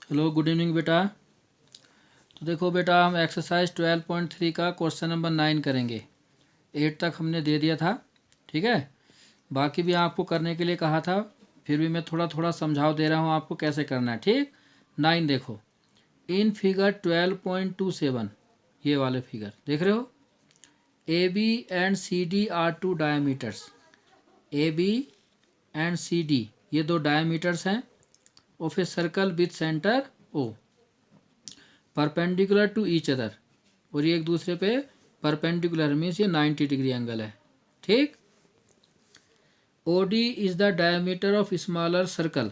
Hello, good evening बेटा। तो देखो बेटा, हम एक्सरसाइज 12.3 का क्वेश्चन नंबर 9 करेंगे। 8 तक हमने दे दिया था, ठीक है। बाकी भी आपको करने के लिए कहा था, फिर भी मैं थोड़ा थोड़ा समझाव दे रहा हूँ आपको कैसे करना है, ठीक। 9 देखो, इन फिगर 12.27, ये वाले फिगर देख रहे हो। A B and C D are two diameters. A B and C D ये दो डायमीटर्स हैं of a circle with centre O, perpendicular to each other, और ये एक दूसरे पे परपेंडिकुलर मीन्स ये 90 डिग्री एंगल है, ठीक। O D is the diameter of smaller circle.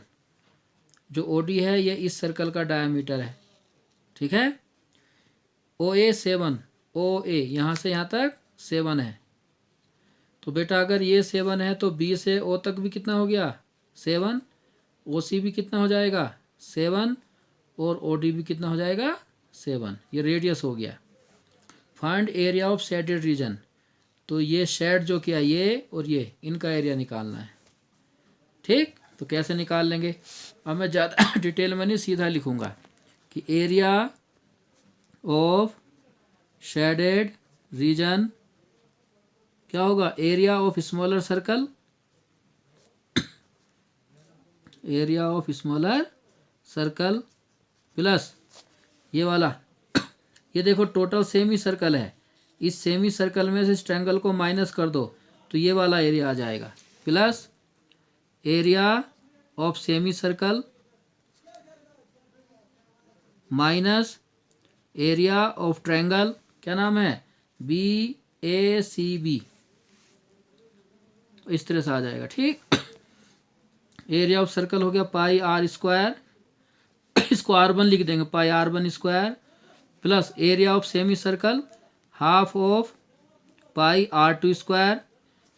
जो ओ डी है ये इस सर्कल का डायमीटर है, ठीक है। ओ ए 7, ओ ए यहाँ से यहाँ तक 7 है। तो बेटा अगर ये 7 है तो बी से ओ तक भी कितना हो गया 7, ओ सी भी कितना हो जाएगा 7, और ओ डी भी कितना हो जाएगा 7। ये रेडियस हो गया। Find area of shaded reason. तो ये शेड जो किया ये और ये इनका एरिया निकालना है, ठीक। तो कैसे निकाल लेंगे, अब मैं ज़्यादा डिटेल में नहीं, सीधा लिखूंगा कि एरिया ऑफ शेडेड रीजन क्या होगा, area of smaller circle, area of smaller circle plus ये वाला, ये देखो टोटल सेमी सर्कल है, इस सेमी सर्कल में से इस ट्रायंगल को माइनस कर दो तो ये वाला एरिया आ जाएगा, plus area of semi circle minus area of triangle, क्या नाम है, बी ए सी बी, इस तरह से आ जाएगा, ठीक। एरिया ऑफ सर्कल हो गया पाई आर स्क्वायर, इसको R1 लिख देंगे, पाई R1 square, plus area of semi circle half of pi R2 square.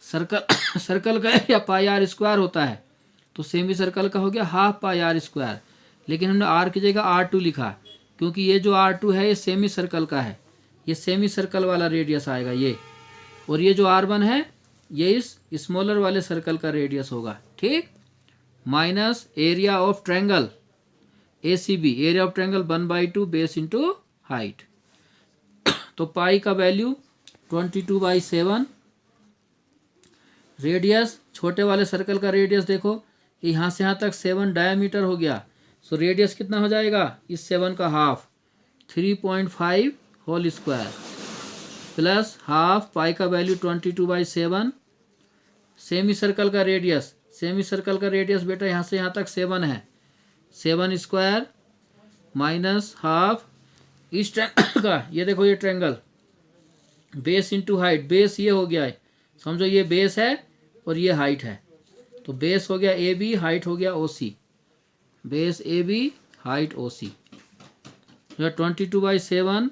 Circle circle का एरिया पाई आर स्क्वायर होता है, तो सेमी सर्कल का हो गया हाफ पाई आर स्क्वायर, लेकिन हमने R की जगह R2 लिखा क्योंकि ये जो R2 है ये सेमी सर्कल का है, ये सेमी सर्कल वाला रेडियस आएगा ये, और ये जो R1 है ये इस स्मॉलर वाले सर्कल का रेडियस होगा, ठीक। Minus area of triangle ACB, area of triangle 1/2 base into height. तो पाई का वैल्यू 22/7, रेडियस छोटे वाले सर्कल का रेडियस देखो, यहाँ से यहाँ तक 7 डायमीटर हो गया, सो रेडियस कितना हो जाएगा इस 7 का half 3.5 whole square, plus half pi का वैल्यू 22/7। सेमी सर्कल का रेडियस, सेमी सर्कल का रेडियस बेटा यहाँ से यहाँ तक 7 है, 7 स्क्वायर माइनस हाफ इस ट्रायंगल का, ये देखो ये triangle base into height, base ये हो गया है, समझो ये बेस है और ये हाइट है, तो बेस हो गया AB, हाइट हो गया OC, base AB height OC। 22/7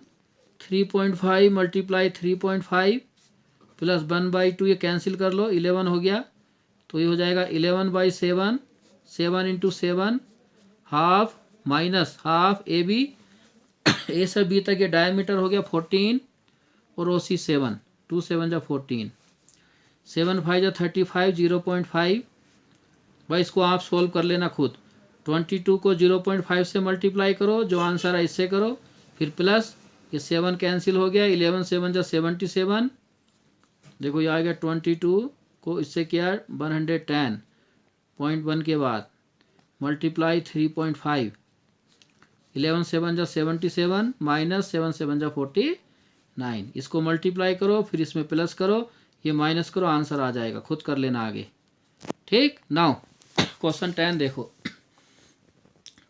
3.5 multiply 3.5 plus 1/2, ये कैंसिल कर लो, 11 हो गया, तो ये हो जाएगा 11/7, 7 into 7 half minus half AB, ए से बी तक ये डायमीटर हो गया 14 और OC 7, 2 7 जा 14, 7 5 जा 35, 0.5। भाई इसको आप सोल्व कर लेना खुद, 22 को 0.5 से मल्टीप्लाई करो, जो आंसर है इससे करो, फिर प्लस ये 7 कैंसिल हो गया, 11 7 जा 77, देखो ये आ गया 22 को इससे किया 110.1 के बाद मल्टीप्लाई 3.5, 11 7 जा 77 माइनस 7 7 जा 49, इसको मल्टीप्लाई करो फिर इसमें प्लस करो, ये माइनस करो, आंसर आ जाएगा, खुद कर लेना आगे, ठीक। नाउ क्वेश्चन 10 देखो,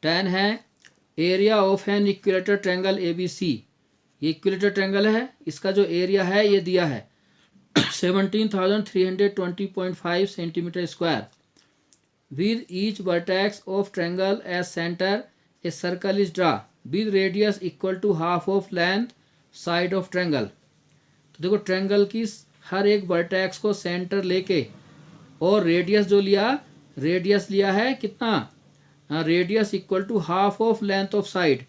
10 है area of an equilateral triangle ABC। ये इक्विलेटरल ट्रायंगल है, इसका जो एरिया है ये दिया है 17,320.5 centimetre square, with each vertex of triangle as center a circle is drawn with radius equal to half of length side of triangle। तो देखो ट्रायंगल की हर एक वर्टेक्स को सेंटर लेके और रेडियस जो लिया, रेडियस लिया है कितना, radius equal to half of length of side,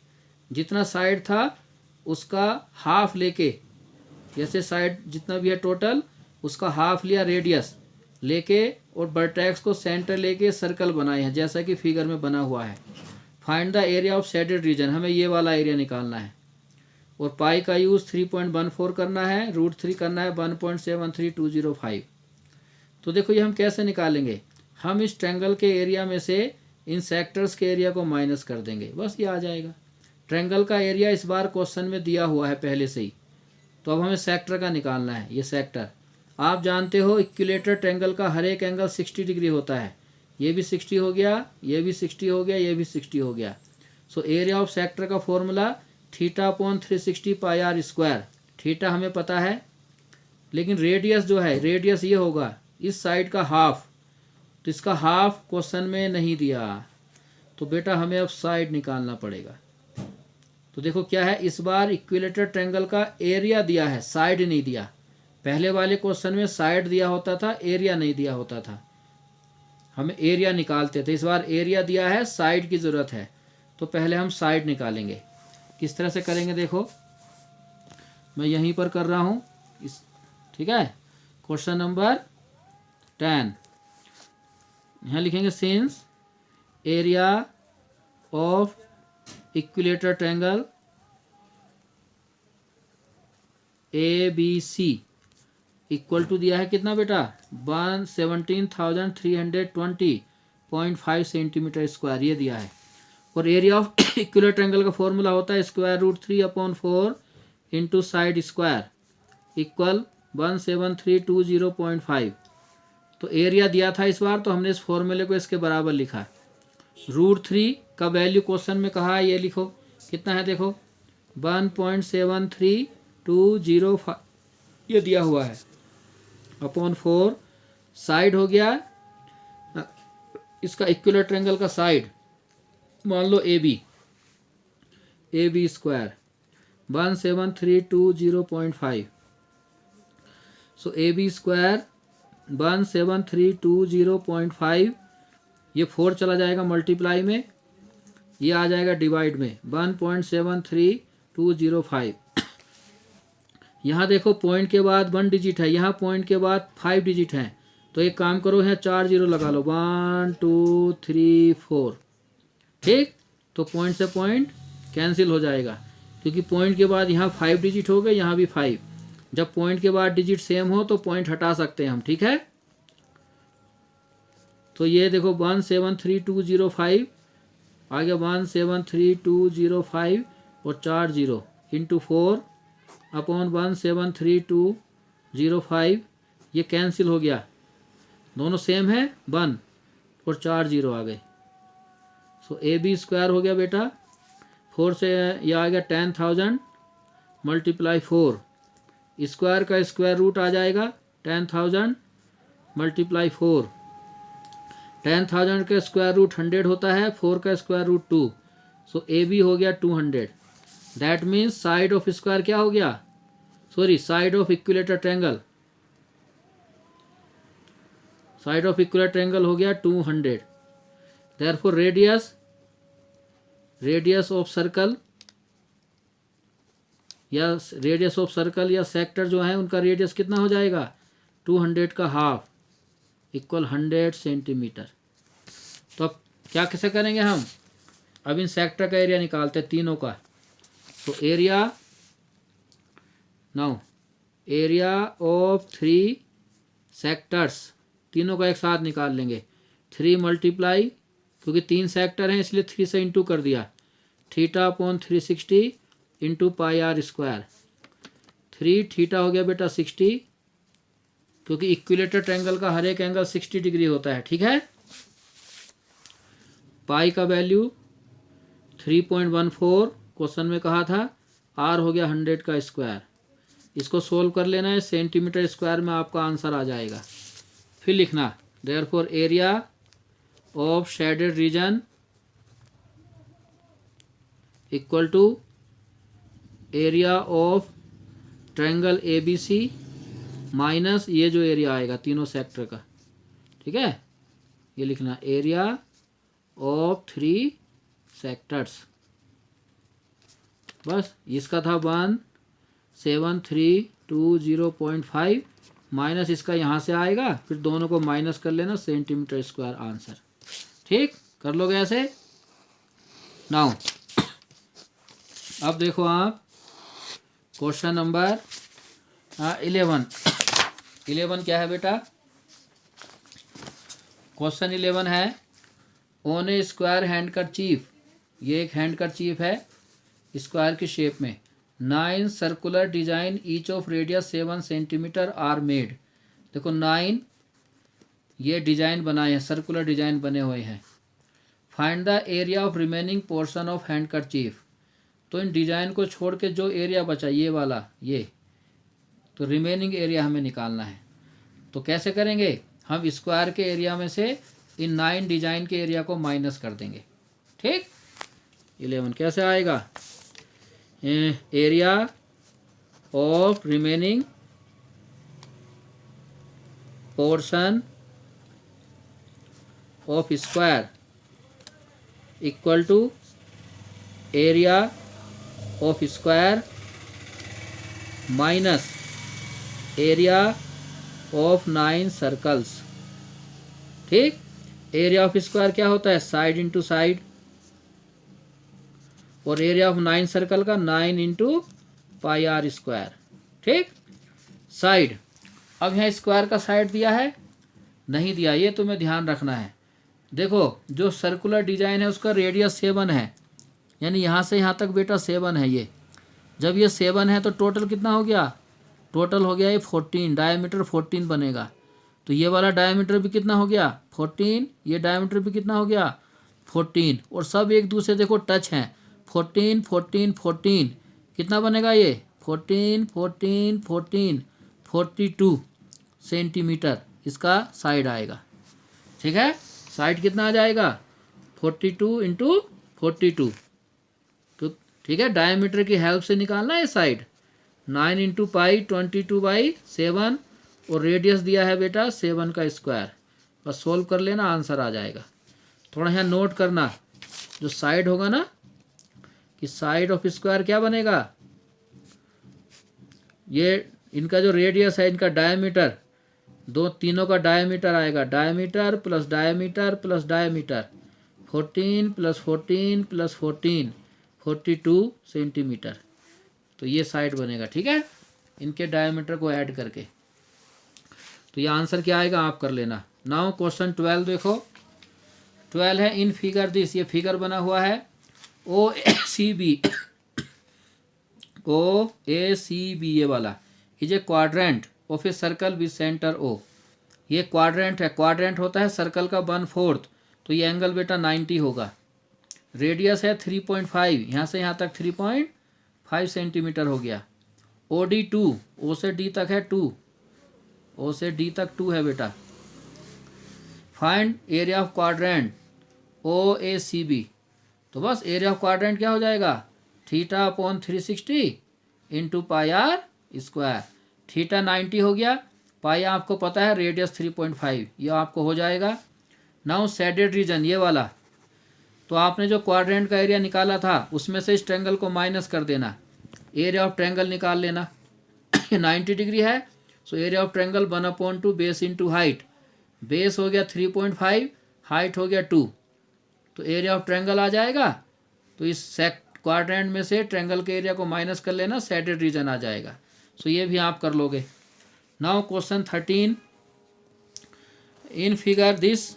जितना साइड था उसका हाफ लेके, जैसे साइड जितना भी है टोटल उसका हाफ लिया रेडियस लेके, और वर्टेक्स को सेंटर लेके सर्कल बनाए हैं जैसा कि फिगर में बना हुआ है। Find the area of shaded reason, हमें ये वाला एरिया निकालना है। और पाई का यूज़ 3.14 करना है, √3 करना है 1.73205। तो देखो ये हम कैसे निकालेंगे, हम इस ट्रायंगल के एरिया में से इन सेक्टर्स के एरिया को माइनस कर देंगे, बस ये आ जाएगा। ट्रायंगल का एरिया इस बार क्वेश्चन में दिया हुआ है पहले से ही, तो अब हमें सेक्टर का निकालना है। ये सेक्टर आप जानते हो, इक्विलेटर ट्रायंगल का हर एक एंगल 60 डिग्री होता है। ये भी 60 हो गया, ये भी 60 हो गया, ये भी 60 हो गया। सो एरिया ऑफ सेक्टर का फॉर्मूला θ/360 πr²। थीटा हमें पता है, लेकिन रेडियस जो है, रेडियस ये होगा इस साइड का हाफ, तो इसका हाफ क्वेश्चन में नहीं दिया, तो बेटा हमें अब साइड निकालना पड़ेगा। तो देखो क्या है, इस बार इक्विलेटर ट्रायंगल का एरिया दिया है, साइड नहीं दिया। पहले वाले क्वेश्चन में साइड दिया होता था, एरिया नहीं दिया होता था, हमें एरिया निकालते थे। इस बार एरिया दिया है, साइड की ज़रूरत है, तो पहले हम साइड निकालेंगे। किस तरह से करेंगे देखो, मैं यहीं पर कर रहा हूँ इस, ठीक है। क्वेश्चन नंबर 10 यहाँ लिखेंगे, since area of equilateral triangle ABC equal to दिया है कितना बेटा, 17,320.5 सेंटीमीटर स्क्वायर, ये दिया है। और एरिया ऑफ इक्विलेटर ट्रायंगल का फॉर्मूला होता है √3/4 इंटू साइड स्क्वायर इक्वल 17,320.5। तो एरिया दिया था इस बार, तो हमने इस फॉर्मूले को इसके बराबर लिखा। √3 का वैल्यू क्वेश्चन में कहा है, ये लिखो कितना है, देखो 1.73205 ये दिया हुआ है, अपॉन 4 साइड हो गया इसका इक्विलेटर ट्रायंगल का साइड, मान लो AB स्क्वायर 17,320.5। सो AB स्क्वायर 17,320.5, ये 4 चला जाएगा मल्टीप्लाई में, ये आ जाएगा डिवाइड में 1.73205। यहाँ देखो पॉइंट के बाद 1 डिजिट है, यहाँ पॉइंट के बाद 5 डिजिट हैं, तो एक काम करो यहाँ 4 0 लगा लो, 1 2 3 4, ठीक। तो पॉइंट से पॉइंट कैंसिल हो जाएगा, क्योंकि पॉइंट के बाद यहाँ 5 डिजिट हो गए, यहाँ भी 5। जब पॉइंट के बाद डिजिट सेम हो तो पॉइंट हटा सकते हैं हम, ठीक है। तो ये देखो 173,205 आ गया, 173,205 और 4 0 इंटू 4 अपॉन 173,205, ये कैंसिल हो गया, दोनों सेम है 1 और 4 0 आ गए। सो AB स्क्वायर हो गया बेटा, 4 से ये आ गया 10,000 मल्टीप्लाई 4, स्क्वायर का स्क्वायर रूट आ जाएगा 10,000 मल्टीप्लाई 4। 10,000 का स्क्वायर रूट 100 होता है, 4 का स्क्वायर रूट 2। सो AB हो गया 200। That means side of square क्या हो गया, sorry side of equilateral triangle, side of equilateral triangle हो गया 200। देयरफॉर रेडियस ऑफ सर्कल या सेक्टर जो है उनका रेडियस कितना हो जाएगा, 200 का हाफ इक्वल 100 सेंटीमीटर। तो अब क्या कैसे करेंगे हम, अब इन सेक्टर का एरिया निकालते हैं तीनों का। तो एरिया ऑफ 3 सेक्टर्स, तीनों का एक साथ निकाल लेंगे। 3 मल्टीप्लाई, क्योंकि 3 सेक्टर हैं इसलिए 3 से इंटू कर दिया, θ/360 इंटू πr²। 3 थीटा हो गया बेटा 60, क्योंकि इक्विलेटर ट्रायंगल का हर एक एंगल 60 डिग्री होता है, ठीक है। पाई का वैल्यू 3.14 क्वेश्चन में कहा था, r हो गया 100 का स्क्वायर। इसको सोल्व कर लेना है, सेंटीमीटर स्क्वायर में आपका आंसर आ जाएगा। फिर लिखना therefore area of shaded region equal to area of triangle ABC minus ये जो एरिया आएगा तीनों सेक्टर का, ठीक है। ये लिखना एरिया ऑफ 3 सेक्टर्स, बस। इसका था 17320.5 माइनस इसका यहाँ से आएगा, फिर दोनों को माइनस कर लेना, सेंटीमीटर स्क्वायर आंसर, ठीक। कर लोगे ऐसे। नाउ अब देखो आप क्वेश्चन नंबर 11 क्या है बेटा? क्वेश्चन 11 है ऑन ए स्क्वायर हैंडकरचीफ, ये एक हैंडकरचीफ है स्क्वायर की शेप में, 9 circular design each of radius 7 centimetre are made. देखो 9 ये डिजाइन बनाए हैं, सर्कुलर डिजाइन बने हुए हैं। Find the area of remaining portion of handkerchief, तो इन डिजाइन को छोड़ के जो एरिया बचा ये वाला, ये तो रिमेनिंग एरिया हमें निकालना है। तो कैसे करेंगे? हम स्क्वायर के एरिया में से इन 9 डिजाइन के एरिया को माइनस कर देंगे। ठीक, 11 कैसे आएगा? Area of remaining portion of square equal to area of square minus area of 9 circles. ठीक, एरिया ऑफ स्क्वायर क्या होता है? साइड इंटू साइड, और एरिया ऑफ 9 सर्कल का 9 इंटू पाई आर स्क्वायर। ठीक, साइड, अब यहाँ स्क्वायर का साइड दिया है? नहीं दिया, ये तुम्हें ध्यान रखना है। देखो जो सर्कुलर डिजाइन है उसका रेडियस 7 है, यानी यहाँ से यहाँ तक बेटा 7 है। ये जब ये 7 है तो टोटल कितना हो गया? टोटल हो गया ये 14, डायमीटर 14 बनेगा। तो ये वाला डायमीटर भी कितना हो गया? 14, ये डायमीटर भी कितना हो गया? 14, और सब एक दूसरे देखो टच हैं। 14 14 14 कितना बनेगा ये? 14 14 14 42 सेंटीमीटर इसका साइड आएगा। ठीक है, साइड कितना आ जाएगा? 42 इंटू 42। तो ठीक है, डायमीटर की हेल्प से निकालना है साइड। 9 इंटू पाई 22/7, और रेडियस दिया है बेटा 7 का स्क्वायर। बस सोल्व कर लेना, आंसर आ जाएगा। थोड़ा यहाँ नोट करना, जो साइड होगा ना, कि साइड ऑफ स्क्वायर क्या बनेगा? ये इनका जो रेडियस है, इनका डायमीटर, तीनों का डायमीटर आएगा। Diameter plus diameter plus diameter, 14 plus 14 plus 14, 42 centimetre. तो ये साइड बनेगा। ठीक है, इनके डायमीटर को ऐड करके। तो ये आंसर क्या आएगा आप कर लेना। नाउ क्वेश्चन 12 देखो। 12 है इन फिगर दिस, ये फिगर बना हुआ है OACB, OACB ये वाला is a quadrant of a circle with centre O। ये क्वाड्रेंट है, क्वाड्रेंट होता है सर्कल का 1/4, तो ये एंगल बेटा 90 होगा। रेडियस है 3.5, यहाँ से यहाँ तक 3.5 सेंटीमीटर हो गया। OD 2, O से D तक है 2, O से D तक 2 है बेटा। Find area of quadrant OACB, तो बस एरिया ऑफ क्वाड्रेंट क्या हो जाएगा? θ/360 into pi r square. Theta 90 हो गया, पाई आपको पता है रेडियस 3.5, ये आपको हो जाएगा। नाउ शेडेड रीजन ये वाला, तो आपने जो क्वाड्रेंट का एरिया निकाला था उसमें से इस ट्रायंगल को माइनस कर देना, एरिया ऑफ ट्रायंगल निकाल लेना। 90 डिग्री है, so area of triangle 1/2 base into height. Base हो गया 3.5, हाइट हो गया 2, तो एरिया ऑफ ट्रायंगल आ जाएगा। तो इस क्वाड्रेंट में से ट्रायंगल के एरिया को माइनस कर लेना, शेडेड रीजन आ जाएगा। सो ये भी आप कर लोगे। Now question 13, in figure this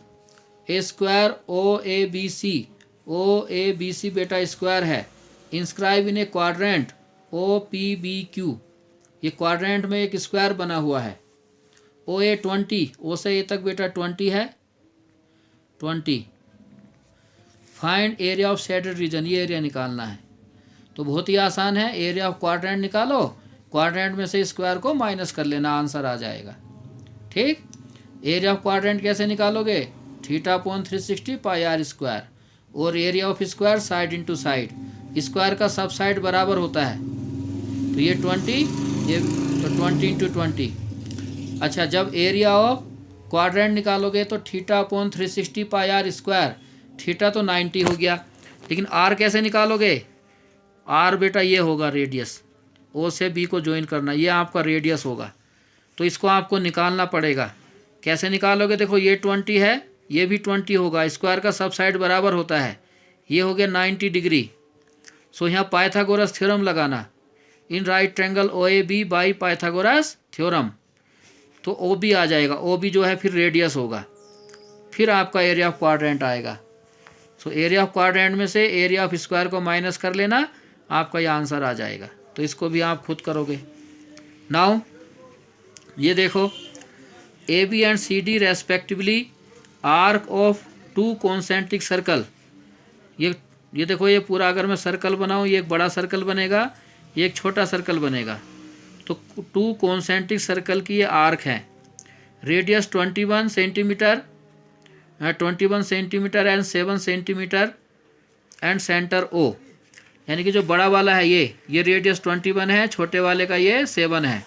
A square OABC, OABC बेटा स्क्वायर है, inscribe in A quadrant OPBQ। ये क्वाड्रेंट में एक स्क्वायर बना हुआ है। OA 20, O से A तक बेटा 20 है, 20। Find area of shaded reason, ये एरिया निकालना है। तो बहुत ही आसान है, एरिया ऑफ क्वाड्रेंट निकालो, क्वाड्रेंट में से स्क्वायर को माइनस कर लेना, आंसर आ जाएगा। ठीक, एरिया ऑफ क्वाड्रेंट कैसे निकालोगे? θ/360 पाई आर स्क्वायर, और area of square side into side, square का सब साइड बराबर होता है। तो ये 20, ये तो 20 इंटू 20। अच्छा, जब एरिया ऑफ क्वाड्रेंट निकालोगे तो θ/360 पाई आर स्क्वायर, थीटा तो 90 हो गया, लेकिन आर कैसे निकालोगे? आर बेटा ये होगा रेडियस, O से B को ज्वाइन करना, ये आपका रेडियस होगा। तो इसको आपको निकालना पड़ेगा। कैसे निकालोगे? देखो ये 20 है, ये भी 20 होगा, स्क्वायर का सब साइड बराबर होता है। ये हो गया 90 डिग्री। सो यहाँ पाइथागोरस थ्योरम लगाना, in right triangle O A B by Pythagoras theorem. तो ओ बी आ जाएगा, ओ बी जो है फिर रेडियस होगा, फिर आपका एरिया ऑफ क्वाड्रेंट आएगा। सो एरिया ऑफ क्वाड्रेंट में से एरिया ऑफ स्क्वायर को माइनस कर लेना, आपका ये आंसर आ जाएगा। तो इसको भी आप खुद करोगे। नाउ ये देखो, A B and C D respectively arc of 2 concentric circle. ये देखो, ये पूरा अगर मैं सर्कल बनाऊँ, ये एक बड़ा सर्कल बनेगा, ये एक छोटा सर्कल बनेगा। तो 2 कॉन्सेंट्रिक सर्कल की ये आर्क है। Radius 21 centimetre, 21 centimetre and 7 centimetre and centre O. यानी कि जो बड़ा वाला है ये रेडियस 21 है, छोटे वाले का ये 7 है।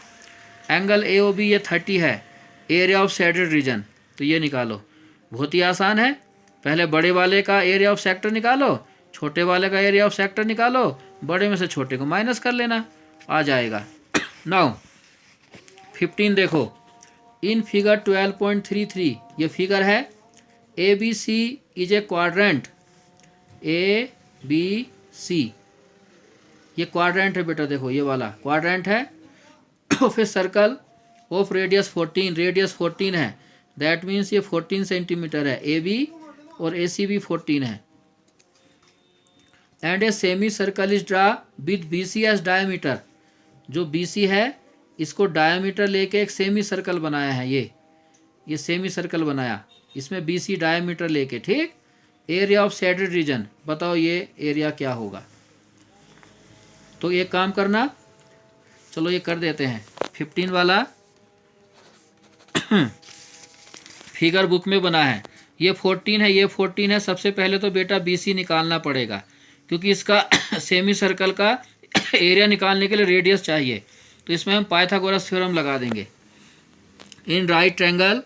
एंगल ए ओ बी ये 30 है। एरिया ऑफ शेडेड रीजन, तो ये निकालो। बहुत ही आसान है। पहले बड़े वाले का एरिया ऑफ सेक्टर निकालो, छोटे वाले का एरिया ऑफ सेक्टर निकालो, बड़े में से छोटे को माइनस कर लेना, आ जाएगा। नाउ 15 देखो, इन फिगर 12.33 ये फिगर है। A B C is a quadrant, A B C ये क्वाड्रेंट है बेटा, देखो ये वाला क्वाड्रेंट है। Of a circle of radius 14, radius 14 है, दैट मीन्स ये 14 सेंटीमीटर है। ए बी और ए सी भी 14 है। And a semi circle is draw with B C as diameter. जो बी सी है इसको डायमीटर लेके एक सेमी सर्कल बनाया है। ये सेमी सर्कल बनाया, इसमें बी सी डायमीटर लेके, ठीक। एरिया ऑफ शेडेड रीजन, बताओ ये एरिया क्या होगा। तो एक काम करना, चलो ये कर देते हैं। 15 वाला फिगर बुक में बना है, ये 14 है, ये 14 है। सबसे पहले तो बेटा बी सी निकालना पड़ेगा, क्योंकि इसका सेमी सर्कल का एरिया निकालने के लिए रेडियस चाहिए। तो इसमें हम पाइथागोरस थ्योरम लगा देंगे। In right triangle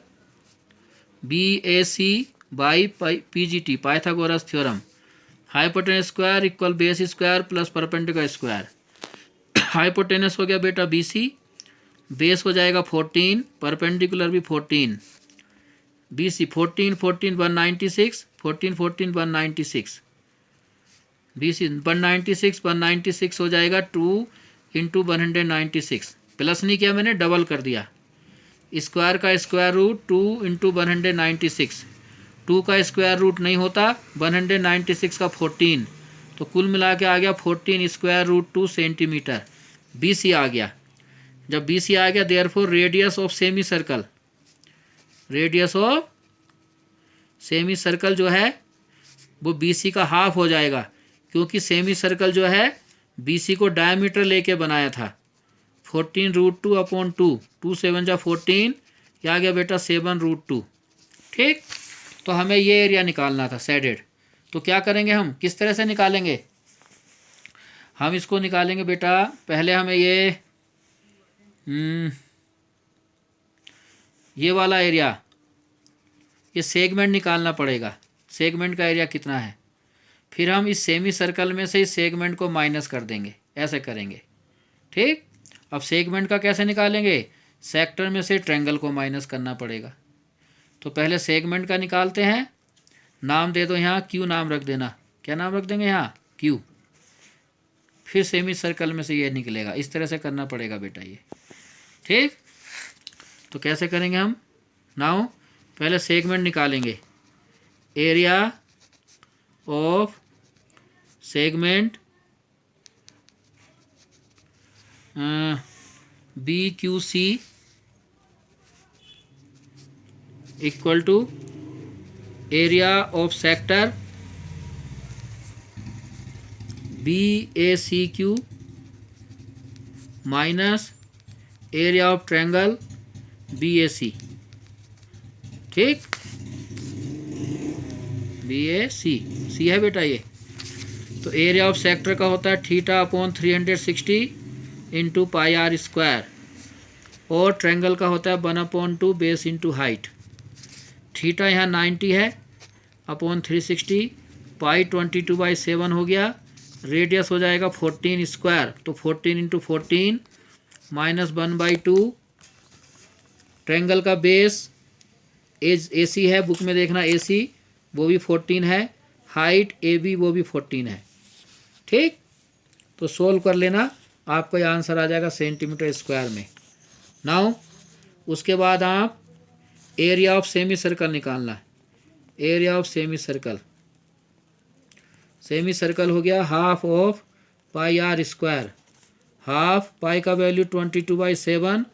B A C by P G T, Pythagoras theorem. Hypotenuse square equal base square plus perpendicular square. Hypotenuse हो गया बेटा बी सी, बेस हो जाएगा 14, परपेंडिकुलर भी 14। B C 14 14 196, 14 14 196। बी सी 196 196 हो जाएगा 2 इंटू 196। प्लस नहीं किया मैंने, डबल कर दिया। स्क्वायर का स्क्वायर रूट 2 इंटू 196। 2 का स्क्वायर रूट नहीं होता, 196 का 14, तो कुल मिला के आ गया 14 square root 2 centimetre. B C आ गया। जब बी सी आ गया, therefore radius of semi circle, radius of semi circle जो है वो बी सी का हाफ हो जाएगा, क्योंकि सेमी सर्कल जो है बी सी को डायमीटर लेके बनाया था। 14 रूट 2 अपॉन 2, 2 7 जा 14, क्या आ गया बेटा 7 रूट 2, ठीक। तो हमें ये एरिया निकालना था शेडेड। तो क्या करेंगे हम, किस तरह से निकालेंगे हम इसको? निकालेंगे बेटा, पहले हमें ये वाला एरिया, ये सेगमेंट निकालना पड़ेगा। सेगमेंट का एरिया कितना है, फिर हम इस सेमी सर्कल में से इस सेगमेंट को माइनस कर देंगे, ऐसे करेंगे, ठीक। अब सेगमेंट का कैसे निकालेंगे? सेक्टर में से ट्रायंगल को माइनस करना पड़ेगा। तो पहले सेगमेंट का निकालते हैं। नाम दे दो, यहाँ क्यू नाम रख देना। क्या नाम रख देंगे यहाँ? क्यू। फिर सेमी सर्कल में से ये निकलेगा, इस तरह से करना पड़ेगा बेटा ये, ठीक। तो कैसे करेंगे हम? नाउ पहले सेगमेंट निकालेंगे। Area of segment B Q C equal to area of sector B A C Q minus area of triangle B A C, ठीक। बी ए सी, सी है बेटा ये। तो एरिया ऑफ सेक्टर का होता है theta upon 360 into pi r square, और triangle का होता है 1/2 बेस इंटू हाइट। थीटा यहाँ 90 है अपॉन 360, पाई 22/7 हो गया। रेडियस हो जाएगा 14 स्क्वायर, तो 14 इंटू 14 माइनस 1/2। ट्रायंगल का बेस ए सी है, बुक में देखना ए सी, वो भी 14 है। हाइट AB वो भी 14 है। ठीक, तो सोल्व कर लेना, आपका ये आंसर आ जाएगा सेंटीमीटर स्क्वायर में। नाउ उसके बाद आप एरिया ऑफ सेमी सर्कल निकालना है। Area of semi circle, semi circle हो गया half of pi r square. Half pi का वैल्यू 22/7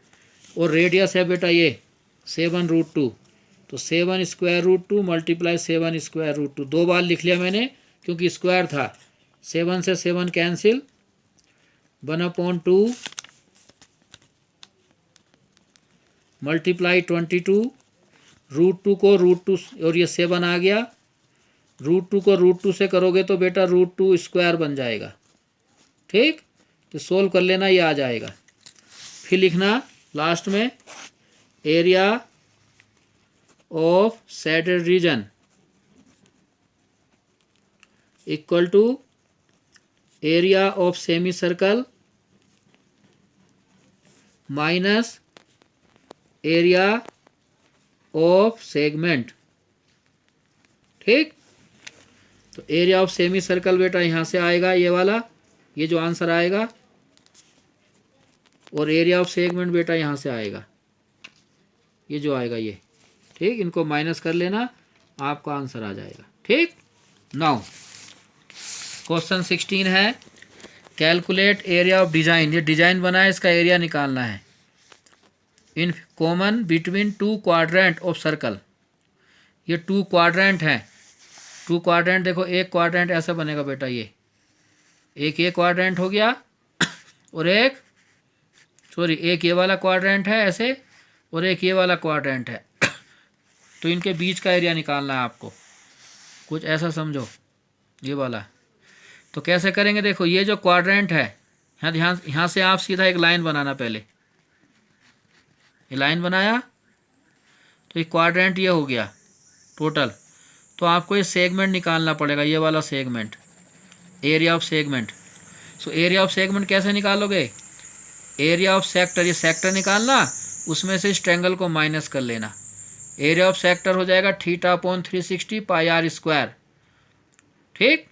और रेडियस है बेटा ये 7√2, तो 7 square root 2 multiply 7 square root 2। 2 बार लिख लिया मैंने क्योंकि स्क्वायर था। 7 से 7 कैंसिल, 1/2 मल्टीप्लाई 22, √2 को √2 और ये 7 आ गया, √2 को √2 से करोगे तो बेटा √2 स्क्वायर बन जाएगा। ठीक, तो सोल्व कर लेना, ये आ जाएगा। फिर लिखना लास्ट में area of shaded region equal to area of semi circle minus area of segment. ठीक, तो एरिया ऑफ सेमी सर्कल बेटा यहाँ से आएगा, ये वाला, ये जो आंसर आएगा, और एरिया ऑफ सेगमेंट बेटा यहाँ से आएगा, ये जो आएगा ये। ठीक, इनको माइनस कर लेना, आपका आंसर आ जाएगा। ठीक, नाउ क्वेश्चन 16 है, कैलकुलेट एरिया ऑफ डिजाइन। ये डिजाइन बना है, इसका एरिया निकालना है। In common between 2 quadrant of circle. ये 2 क्वाड्रेंट हैं। 2 क्वाड्रेंट देखो, एक क्वाड्रेंट ऐसा बनेगा बेटा, ये एक क्वाड्रेंट हो गया, और एक ये वाला क्वाड्रेंट है ऐसे, और एक ये वाला क्वाड्रेंट है। तो इनके बीच का एरिया निकालना है आपको, कुछ ऐसा समझो, ये वाला। तो कैसे करेंगे, देखो ये जो क्वाड्रेंट है, यहाँ से आप सीधा एक लाइन बनाना। पहले ये लाइन बनाया, तो ये क्वाड्रेंट ये हो गया टोटल। तो आपको ये सेगमेंट निकालना पड़ेगा, ये वाला segment, area of segment. So area of segment कैसे निकालोगे, एरिया ऑफ सेक्टर, ये सेक्टर निकालना, उसमें से इस ट्रायंगल को माइनस कर लेना। एरिया ऑफ सेक्टर हो जाएगा θ/360 पाई आर स्क्वायर। ठीक,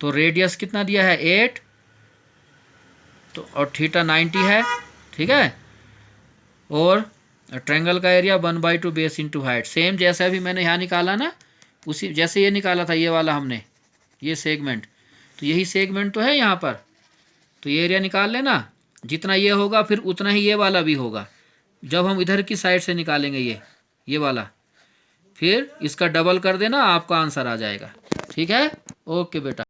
तो रेडियस कितना दिया है 8, तो और थीटा 90 है। ठीक है, और ट्रायंगल का area 1/2 base into height. Same जैसा अभी मैंने यहाँ निकाला ना, उसी जैसे ये निकाला था, ये वाला हमने, ये सेगमेंट, तो यही सेगमेंट तो है यहाँ पर। तो ये एरिया निकाल लेना, जितना ये होगा फिर उतना ही ये वाला भी होगा। जब हम इधर की साइड से निकालेंगे ये वाला, फिर इसका डबल कर देना, आपका आंसर आ जाएगा। ठीक है, ओके बेटा।